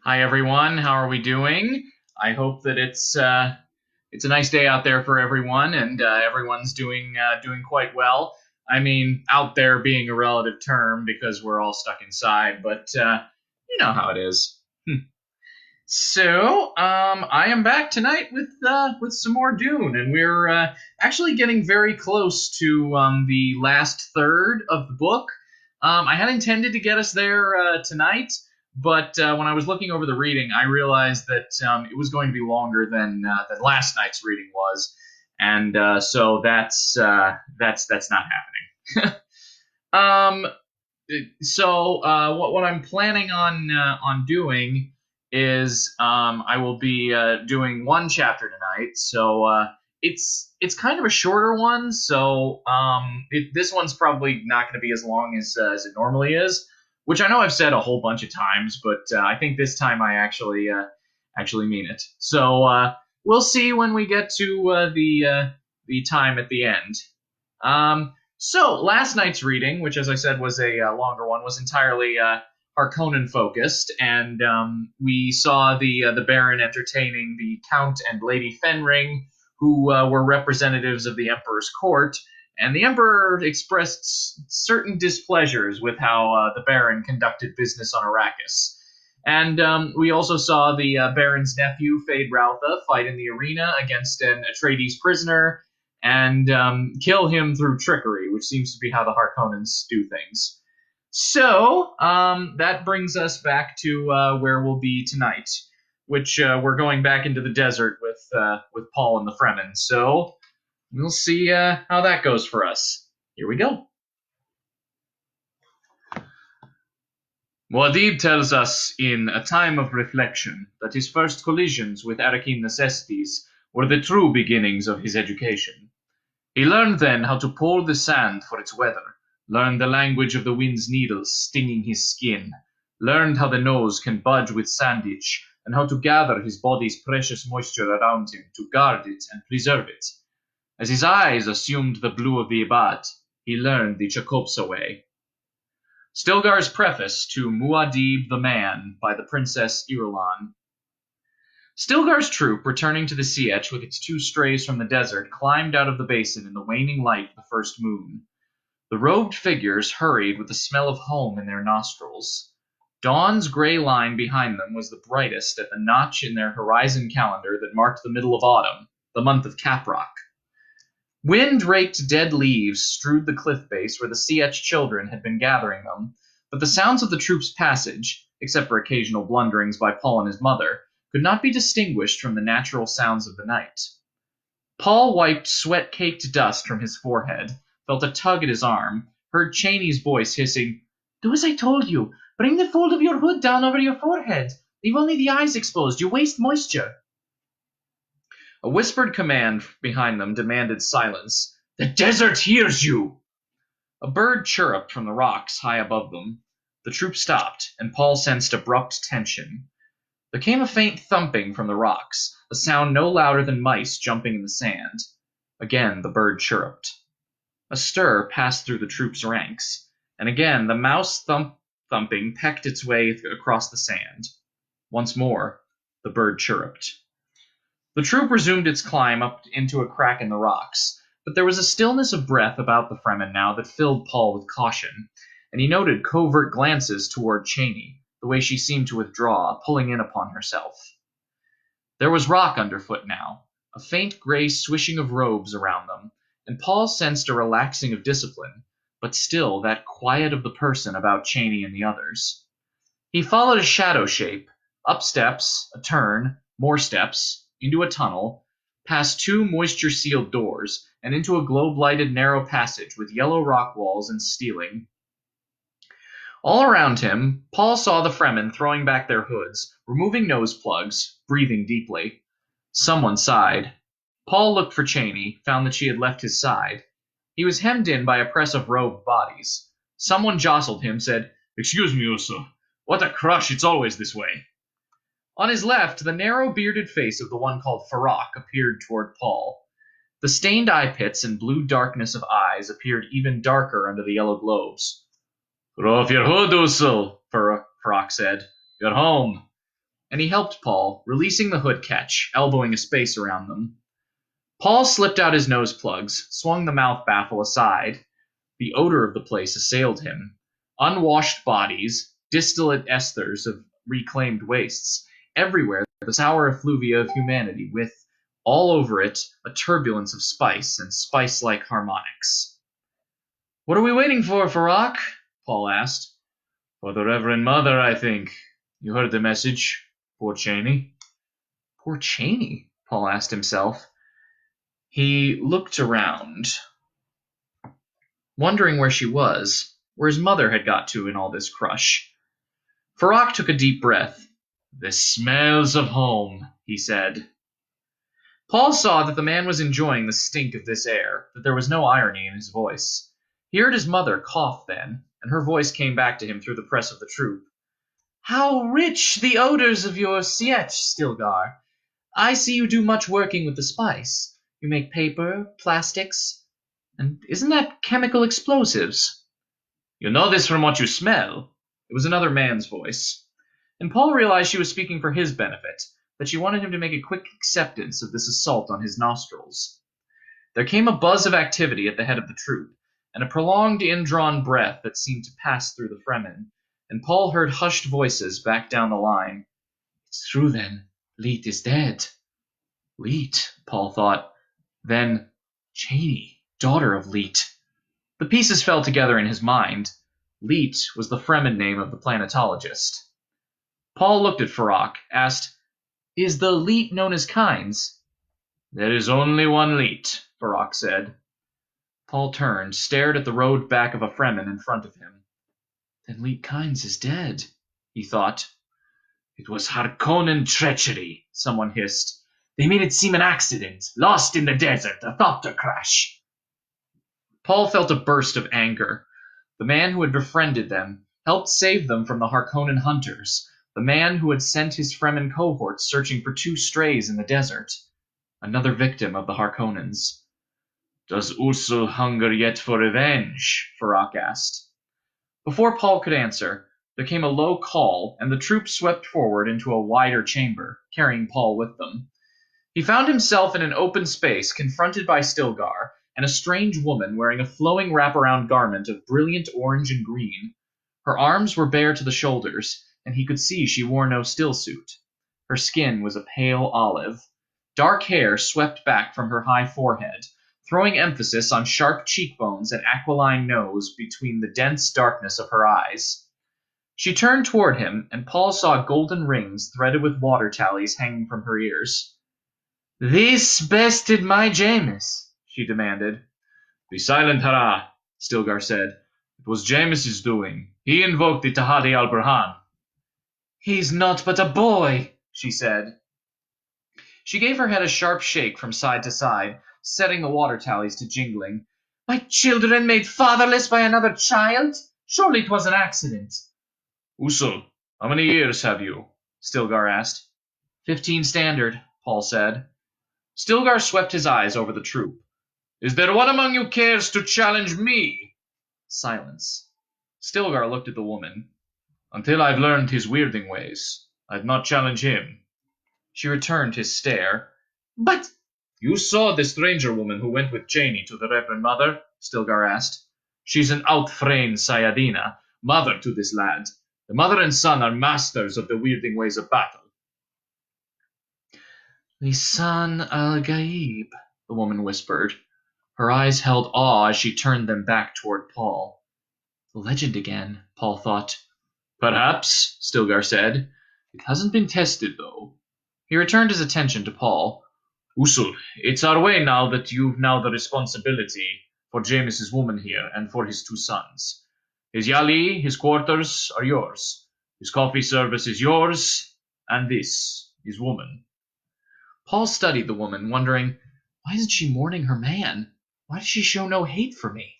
Hi everyone, how are we doing? I hope that it's a nice day out there for everyone, and everyone's doing quite well. I mean, out there being a relative term because we're all stuck inside, but you know how it is. I am back tonight with some more Dune, and we're actually getting very close to the last third of the book. I had intended to get us there tonight, but when I was looking over the reading, I realized that it was going to be longer than last night's reading was, and so that's not happening. um, what I'm planning on doing is I will be doing one chapter tonight. It's kind of a shorter one. This one's probably not going to be as long as it normally is, which I know I've said a whole bunch of times, but I think this time I actually mean it. We'll see when we get to the time at the end. Last night's reading, which, as I said, was a longer one, was entirely Harkonnen focused, and we saw the Baron entertaining the Count and Lady Fenring, who were representatives of the Emperor's court, and the Emperor expressed certain displeasures with how the Baron conducted business on Arrakis. And we also saw the Baron's nephew, Feyd-Rautha, fight in the arena against an Atreides prisoner and kill him through trickery, which seems to be how the Harkonnens do things. That brings us back to where we'll be tonight, which we're going back into the desert with Paul and the Fremen. So we'll see how that goes for us. Here we go. Muad'Dib tells us in A Time of Reflection that his first collisions with Arrakeen necessities were the true beginnings of his education. He learned then how to pull the sand for its weather, learned the language of the wind's needles stinging his skin, learned how the nose can budge with sandich, and how to gather his body's precious moisture around him to guard it and preserve it. As his eyes assumed the blue of the Abad, he learned the Chakopsa way. Stilgar's preface to Muad'Dib the Man by the Princess Irulan. Stilgar's troop, returning to the Sietch with its two strays from the desert, climbed out of the basin in the waning light of the first moon. The robed figures hurried with the smell of home in their nostrils. Dawn's gray line behind them was the brightest at the notch in their horizon calendar that marked the middle of autumn, the month of Caprock. Wind-raked dead leaves strewed the cliff base where the Sietch children had been gathering them, but the sounds of the troop's passage, except for occasional blunderings by Paul and his mother, could not be distinguished from the natural sounds of the night. Paul wiped sweat-caked dust from his forehead, felt a tug at his arm, heard Cheney's voice hissing, "Do as I told you. Bring the fold of your hood down over your forehead. Leave only the eyes exposed. You waste moisture." A whispered command behind them demanded silence. "The desert hears you!" A bird chirruped from the rocks high above them. The troop stopped, and Paul sensed abrupt tension. There came a faint thumping from the rocks, a sound no louder than mice jumping in the sand. Again the bird chirruped. A stir passed through the troop's ranks, and again the mouse thumping pecked its way across the sand. Once more the bird chirruped. The troop resumed its climb up into a crack in the rocks, but there was a stillness of breath about the Fremen now that filled Paul with caution, and he noted covert glances toward Cheney, the way she seemed to withdraw, pulling in upon herself. There was rock underfoot now, a faint gray swishing of robes around them, and Paul sensed a relaxing of discipline, but still that quiet of the person about Cheney and the others. He followed a shadow shape, up steps, a turn, more steps, into a tunnel, past two moisture-sealed doors, and into a globe-lighted narrow passage with yellow rock walls and ceiling. All around him, Paul saw the Fremen throwing back their hoods, removing nose plugs, breathing deeply. Someone sighed. Paul looked for Cheney, found that she had left his side. He was hemmed in by a press of robed bodies. Someone jostled him, said, "Excuse me, Uso. What a crush, it's always this way." On his left, the narrow bearded face of the one called Farak appeared toward Paul. The stained eye pits and blue darkness of eyes appeared even darker under the yellow globes. "Throw off your hood, Usul," Farak said. "You're home." and he helped Paul, releasing the hood catch, elbowing a space around them. Paul slipped out his nose plugs, swung the mouth baffle aside. The odor of the place assailed him. Unwashed bodies, distillate esters of reclaimed wastes, everywhere the sour effluvia of humanity with, all over it, a turbulence of spice and spice-like harmonics. "What are we waiting for, Farak?" Paul asked. "For the Reverend Mother, I think. You heard the message. Poor Cheney." Poor Cheney? Paul asked himself. He looked around, wondering where she was, where his mother had got to in all this crush. Farak took a deep breath. "The smells of home," he said. Paul saw that the man was enjoying the stink of this air, that there was no irony in his voice. He heard his mother cough then, and her voice came back to him through the press of the troop. "How rich the odors of your Sietch, Stilgar! I see you do much working with the spice. You make paper, plastics, and isn't that chemical explosives?" "You know this from what you smell." It was another man's voice. And Paul realized she was speaking for his benefit, that she wanted him to make a quick acceptance of this assault on his nostrils. There came a buzz of activity at the head of the troop, and a prolonged indrawn breath that seemed to pass through the Fremen, and Paul heard hushed voices back down the line. "It's true then. Leet is dead." Leet, Paul thought. Then, Cheney, daughter of Leet. The pieces fell together in his mind. Leet was the Fremen name of the planetologist. Paul looked at Farak, asked, "Is the Leet known as Kynes?" "There is only one Leet," Farak said. Paul turned, stared at the road back of a Fremen in front of him. Then Leet Kynes is dead, he thought. "It was Harkonnen treachery," someone hissed. "They made it seem an accident, lost in the desert, a thopter crash." Paul felt a burst of anger. The man who had befriended them, helped save them from the Harkonnen hunters, the man who had sent his Fremen cohorts searching for 2 strays in the desert. Another victim of the Harkonnens. "Does Usul hunger yet for revenge?" Farak asked. Before Paul could answer, there came a low call, and the troop swept forward into a wider chamber, carrying Paul with them. He found himself in an open space, confronted by Stilgar, and a strange woman wearing a flowing wraparound garment of brilliant orange and green. Her arms were bare to the shoulders, and he could see she wore no stillsuit. Her skin was a pale olive. Dark hair swept back from her high forehead, throwing emphasis on sharp cheekbones and aquiline nose between the dense darkness of her eyes. She turned toward him, and Paul saw golden rings threaded with water tallies hanging from her ears. "This bested my Jameis," she demanded. "Be silent, Hara," Stilgar said. "It was Jameis's doing. He invoked the Tahadi al-Burhan." "He's not but a boy," she said. She gave her head a sharp shake from side to side, setting the water tallies to jingling. "My children made fatherless by another child? Surely it was an accident." "Usul, how many years have you?" Stilgar asked. 15 standard, Paul said. Stilgar swept his eyes over the troop. "Is there one among you cares to challenge me?" Silence. Stilgar looked at the woman. "Until I've learned his weirding ways, I'd not challenge him." She returned his stare. "But—" "You saw the stranger woman who went with Cheney to the Reverend Mother?" Stilgar asked. "She's an outfrain Sayadina, mother to this lad. The mother and son are masters of the weirding ways of battle." "Lisan al-Gaib," the woman whispered. Her eyes held awe as she turned them back toward Paul. The legend again, Paul thought. "Perhaps," Stilgar said. "It hasn't been tested, though." He returned his attention to Paul. "Usul, it's our way now that you've now the responsibility for Jameis's woman here and for his 2 sons. His yali, his quarters, are yours. His coffee service is yours, and this, his woman." Paul studied the woman, wondering, why isn't she mourning her man? Why does she show no hate for me?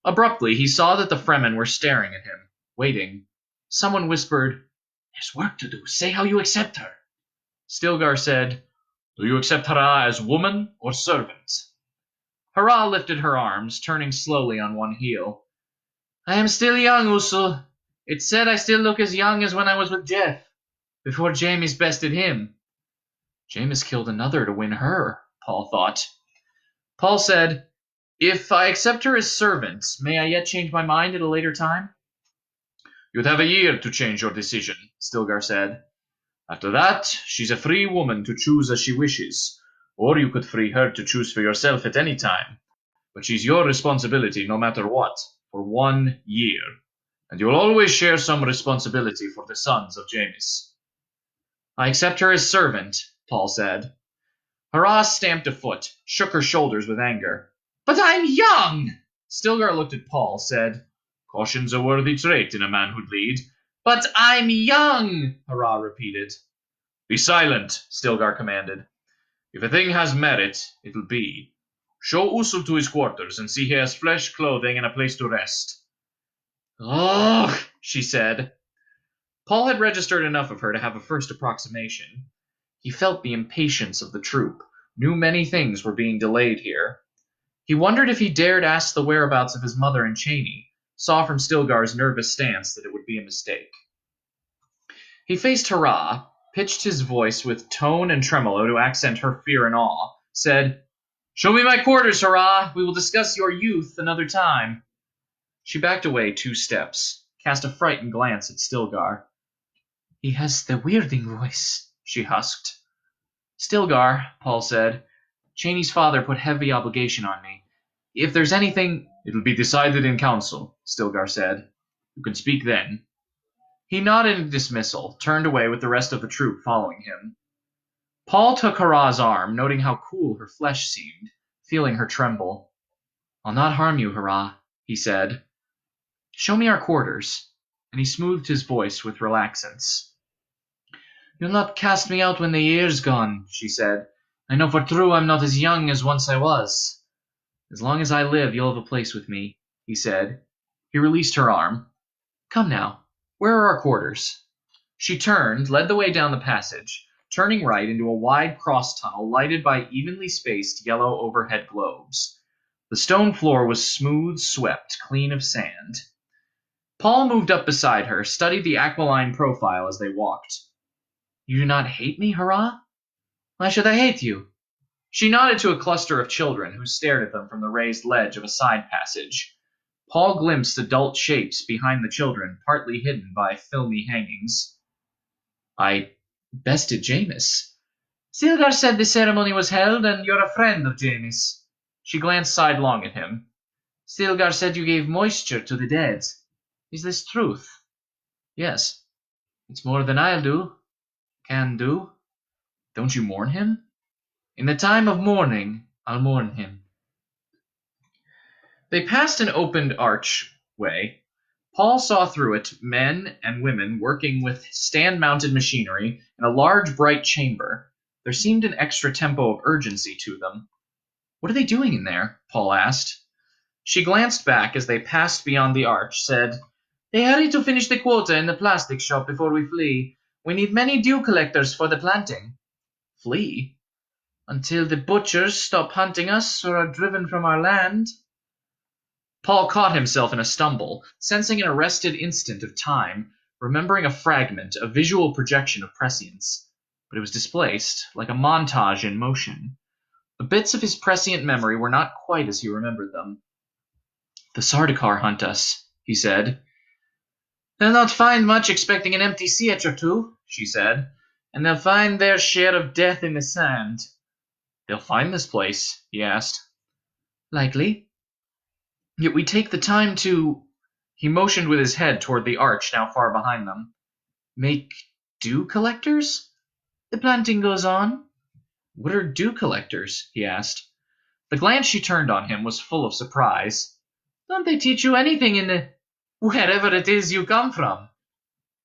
Abruptly, he saw that the Fremen were staring at him, waiting. Someone whispered, "There's work to do. Say how you accept her." Stilgar said, "Do you accept Hara as woman or servant?" Hara lifted her arms, turning slowly on one heel. "I am still young, Usul. It's said I still look as young as when I was with Jeff. before James bested him. James killed another to win her, Paul thought. Paul said, If I accept her as servant, may I yet change my mind at a later time? You'd have a year to change your decision, Stilgar said. After that, she's a free woman to choose as she wishes, or you could free her to choose for yourself at any time. But she's your responsibility no matter what, for 1 year. And you'll always share some responsibility for the sons of Jamis. I accept her as servant, Paul said. Hurrah stamped a foot, shook her shoulders with anger. But I'm young! Stilgar looked at Paul, said, Caution's a worthy trait in a man who'd lead. But I'm young, Hurrah repeated. Be silent, Stilgar commanded. If a thing has merit, it'll be. Show Usul to his quarters and see he has flesh, clothing, and a place to rest. Ugh, she said. Paul had registered enough of her to have a first approximation. He felt the impatience of the troop, knew many things were being delayed here. He wondered if he dared ask the whereabouts of his mother and Cheney, saw from Stilgar's nervous stance that it would be a mistake. He faced Hurrah, pitched his voice with tone and tremolo to accent her fear and awe, said, Show me my quarters, Hurrah! We will discuss your youth another time. She backed away 2 steps, cast a frightened glance at Stilgar. He has the weirding voice, she husked. Stilgar, Paul said, Cheney's father put heavy obligation on me. If there's anything... It'll be decided in council, Stilgar said. You can speak then. He nodded in dismissal, turned away with the rest of the troop following him. Paul took Hurrah's arm, noting how cool her flesh seemed, feeling her tremble. I'll not harm you, Hurrah, he said. Show me our quarters, and he smoothed his voice with relaxance. You'll not cast me out when the year's gone, she said. I know for true I'm not as young as once I was. As long as I live, you'll have a place with me, he said. He released her arm. Come now, where are our quarters? She turned, led the way down the passage, turning right into a wide cross tunnel lighted by evenly spaced yellow overhead globes. The stone floor was smooth, swept, clean of sand. Paul moved up beside her, studied the aquiline profile as they walked. You do not hate me, Hurrah? Why should I hate you? She nodded to a cluster of children who stared at them from the raised ledge of a side passage. Paul glimpsed adult shapes behind the children, partly hidden by filmy hangings. I bested Jamis. Stilgar said the ceremony was held, and you're a friend of Jamis. She glanced sidelong at him. Stilgar said you gave moisture to the dead. Is this truth? Yes. It's more than I'll do. Can do. Don't you mourn him? In the time of mourning, I'll mourn him. They passed an opened archway. Paul saw through it men and women working with stand-mounted machinery in a large, bright chamber. There seemed an extra tempo of urgency to them. What are they doing in there? Paul asked. She glanced back as they passed beyond the arch, said, They hurry to finish the quota in the plastic shop before we flee. We need many dew collectors for the planting. Flee? Until the butchers stop hunting us or are driven from our land. Paul caught himself in a stumble, sensing an arrested instant of time, remembering a fragment, a visual projection of prescience. But it was displaced, like a montage in motion. The bits of his prescient memory were not quite as he remembered them. The Sardaukar hunt us, he said. They'll not find much expecting an empty sietch or two, she said, and they'll find their share of death in the sand. They'll find this place, he asked. Likely. Yet we take the time to... He motioned with his head toward the arch now far behind them. Make dew collectors? The planting goes on. What are dew collectors? He asked. The glance she turned on him was full of surprise. Don't they teach you anything in the... wherever it is you come from?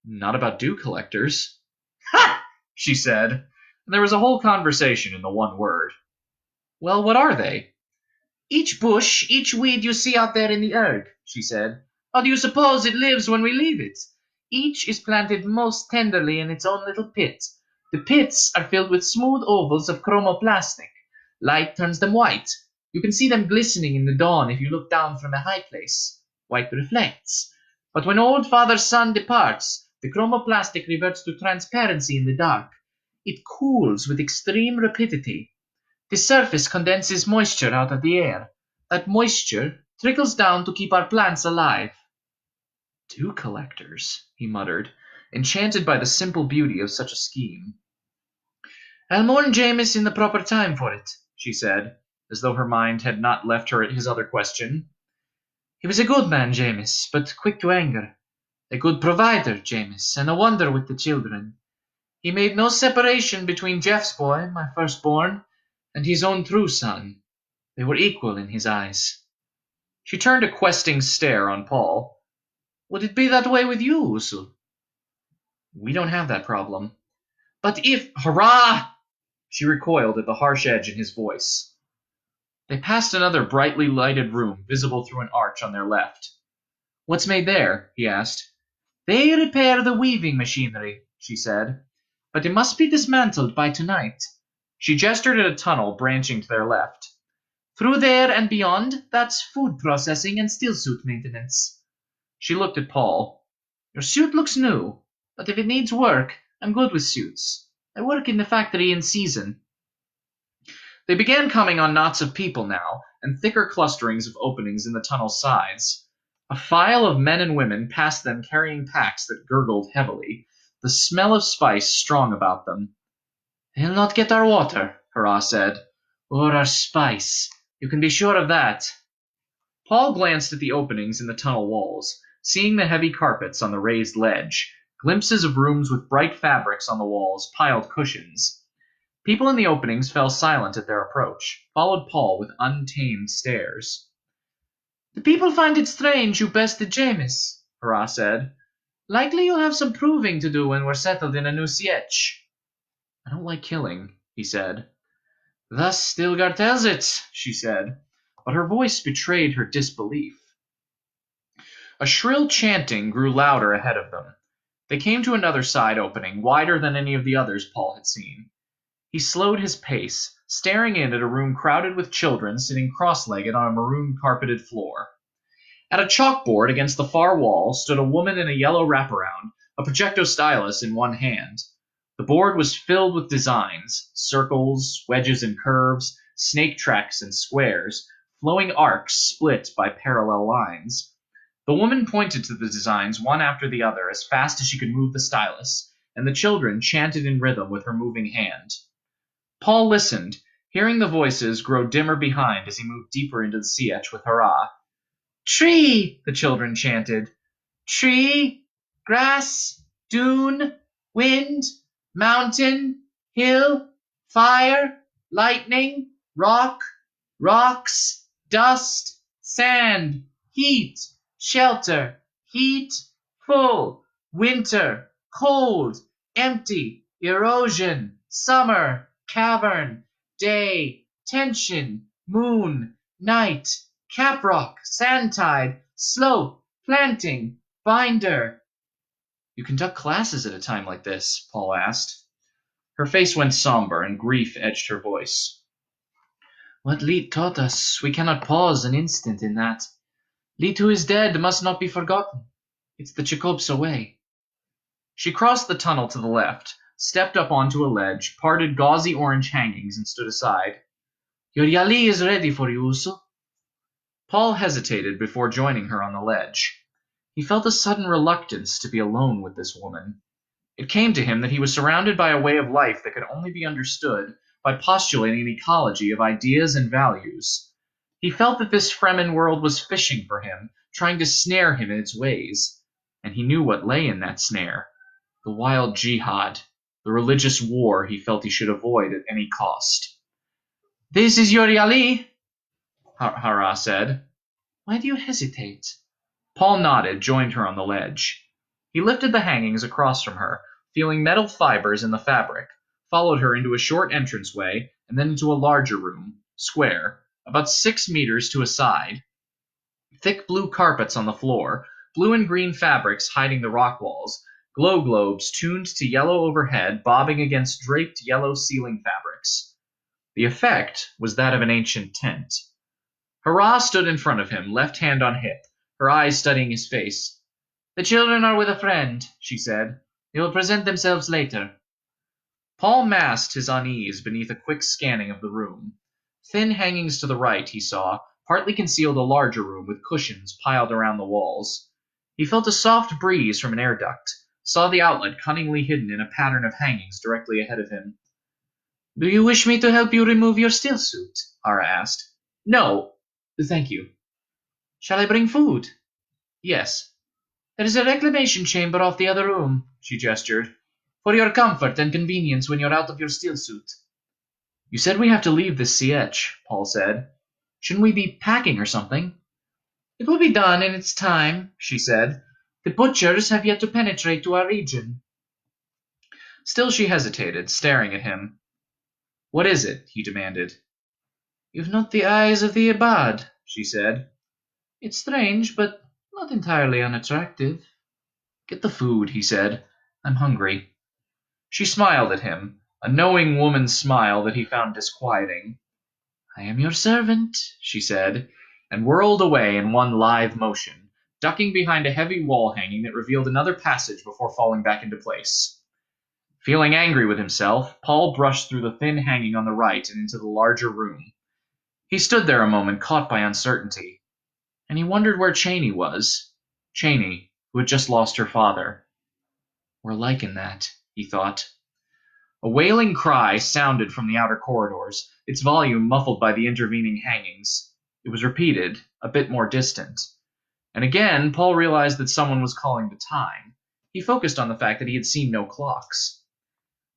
Not about dew collectors. Ha! She said, and there was a whole conversation in the one word. Well, what are they? Each bush, each weed you see out there in the erg, she said. How do you suppose it lives when we leave it? Each is planted most tenderly in its own little pit. The pits are filled with smooth ovals of chromoplastic. Light turns them white. You can see them glistening in the dawn if you look down from a high place. White reflects. But when old Father Sun departs, The chromoplastic reverts to transparency in the dark. It cools with extreme rapidity. The surface condenses moisture out of the air. That moisture trickles down to keep our plants alive. Dew collectors, he muttered, enchanted by the simple beauty of such a scheme. I'll mourn Jameis in the proper time for it, she said, as though her mind had not left her at his other question. He was a good man, Jameis, but quick to anger. A good provider, Jameis, and a wonder with the children. He made no separation between Jeff's boy, my firstborn, and his own true son. They were equal in his eyes. She turned a questing stare on Paul. Would it be that way with you, Usul? We don't have that problem. But if... Hurrah! She recoiled at the harsh edge in his voice. They passed another brightly lighted room visible through an arch on their left. What's made there? He asked. They repair the weaving machinery, she said. But it must be dismantled by tonight. She gestured at a tunnel branching to their left. Through there and beyond, that's food processing and steel suit maintenance. She looked at Paul. Your suit looks new, but if it needs work, I'm good with suits. I work in the factory in season. They began coming on knots of people now, and thicker clusterings of openings in the tunnel's sides. A file of men and women passed them carrying packs that gurgled heavily, the smell of spice strong about them. They'll not get our water, Hurrah said. Or our spice. You can be sure of that. Paul glanced at the openings in the tunnel walls, seeing the heavy carpets on the raised ledge, glimpses of rooms with bright fabrics on the walls, piled cushions. People in the openings fell silent at their approach, followed Paul with untamed stares. The people find it strange you bested Jameis, Hurrah said. Likely you'll have some proving to do when we're settled in a new Sietch. I don't like killing, he said. Thus Stilgar tells it, she said, but her voice betrayed her disbelief. A shrill chanting grew louder ahead of them. They came to another side opening, wider than any of the others Paul had seen. He slowed his pace, staring in at a room crowded with children sitting cross-legged on a maroon-carpeted floor. At a chalkboard against the far wall stood a woman in a yellow wraparound, a projectostylus in one hand. The board was filled with designs, circles, wedges and curves, snake tracks and squares, flowing arcs split by parallel lines. The woman pointed to the designs one after the other as fast as she could move the stylus, and the children chanted in rhythm with her moving hand. Paul listened, hearing the voices grow dimmer behind as he moved deeper into the Sietch with Hurrah. Tree, the children chanted. Tree, grass, dune, wind, mountain, hill, fire, lightning, rock, rocks, dust, sand, heat, shelter, heat, full, winter, cold, empty, erosion, summer, cavern, day, tension, moon, night, caprock, sandtide, slope, planting, binder. You conduct classes at a time like this? Paul asked. Her face went somber, and grief edged her voice. What Leet taught us, we cannot pause an instant in that. Leet who is dead must not be forgotten. It's the Chicopsa way. She crossed the tunnel to the left, stepped up onto a ledge, parted gauzy orange hangings, and stood aside. Your Yali is ready for you, Usul. Paul hesitated before joining her on the ledge. He felt a sudden reluctance to be alone with this woman. It came to him that he was surrounded by a way of life that could only be understood by postulating an ecology of ideas and values. He felt that this Fremen world was fishing for him, trying to snare him in its ways, and he knew what lay in that snare. The wild jihad, the religious war he felt he should avoid at any cost. This is your Yali, Hurrah said. Why do you hesitate? Paul nodded, joined her on the ledge. He lifted the hangings across from her, feeling metal fibers in the fabric, followed her into a short entranceway, and then into a larger room, square, about 6 meters to a side. Thick blue carpets on the floor, blue and green fabrics hiding the rock walls, glow globes tuned to yellow overhead bobbing against draped yellow ceiling fabrics. The effect was that of an ancient tent. Hurrah stood in front of him, left hand on hip, her eyes studying his face. The children are with a friend, she said. They will present themselves later. Paul masked his unease beneath a quick scanning of the room. Thin hangings to the right, he saw, partly concealed a larger room with cushions piled around the walls. He felt a soft breeze from an air duct, saw the outlet cunningly hidden in a pattern of hangings directly ahead of him. Do you wish me to help you remove your still suit? Ara asked. No, thank you. Shall I bring food? Yes. There is a reclamation chamber off the other room, she gestured. For your comfort and convenience when you're out of your still suit. You said we have to leave the Sietch, Paul said. Shouldn't we be packing or something? It will be done in its time, she said. The butchers have yet to penetrate to our region. Still she hesitated, staring at him. What is it? He demanded. You've not the eyes of the Abad, she said. It's strange, but not entirely unattractive. Get the food, he said. I'm hungry. She smiled at him, a knowing woman's smile that he found disquieting. I am your servant, she said, and whirled away in one lithe motion, ducking behind a heavy wall hanging that revealed another passage before falling back into place. Feeling angry with himself, Paul brushed through the thin hanging on the right and into the larger room. He stood there a moment, caught by uncertainty, and he wondered where Cheney was. Cheney, who had just lost her father. We're alike in that, he thought. A wailing cry sounded from the outer corridors, its volume muffled by the intervening hangings. It was repeated, a bit more distant. And again, Paul realized that someone was calling the time. He focused on the fact that he had seen no clocks.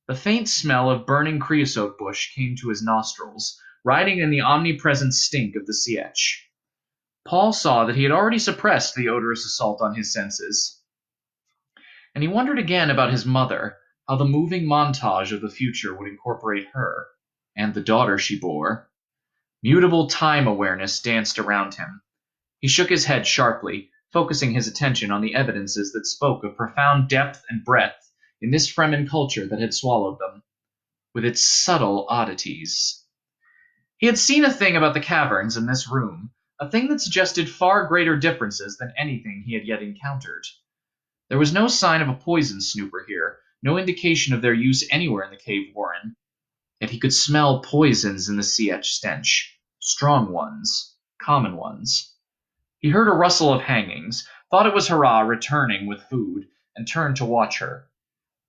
The faint smell of burning creosote bush came to his nostrils, riding in the omnipresent stink of the Sietch. Paul saw that he had already suppressed the odorous assault on his senses. And he wondered again about his mother, how the moving montage of the future would incorporate her, and the daughter she bore. Mutable time awareness danced around him. He shook his head sharply, focusing his attention on the evidences that spoke of profound depth and breadth in this Fremen culture that had swallowed them, with its subtle oddities. He had seen a thing about the caverns in this room, a thing that suggested far greater differences than anything he had yet encountered. There was no sign of a poison snooper here, no indication of their use anywhere in the cave warren. Yet he could smell poisons in the Sietch stench, strong ones, common ones. He heard a rustle of hangings, thought it was Hurrah returning with food, and turned to watch her.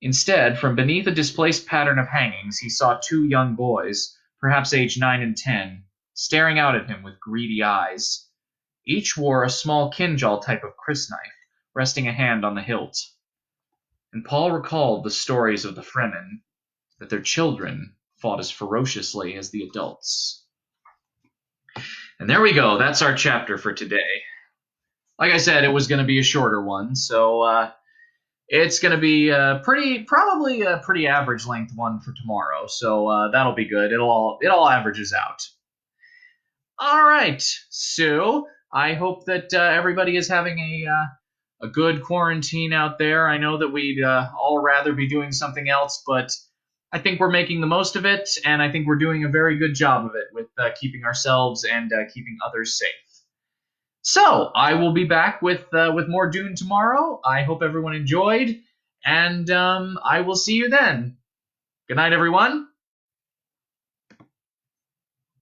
Instead, from beneath a displaced pattern of hangings, he saw two young boys, perhaps aged 9 and 10, staring out at him with greedy eyes. Each wore a small kinjal type of crysknife, resting a hand on the hilt. And Paul recalled the stories of the Fremen, that their children fought as ferociously as the adults. And there we go. That's our chapter for today. Like I said, it was going to be a shorter one, so it's going to be probably a pretty average length one for tomorrow. So that'll be good. It all averages out. All right. So I hope that everybody is having a good quarantine out there. I know that we'd all rather be doing something else, but I think we're making the most of it, and I think we're doing a very good job of it with keeping ourselves and keeping others safe. So I will be back with more Dune tomorrow. I hope everyone enjoyed, and I will see you then. Good night, everyone.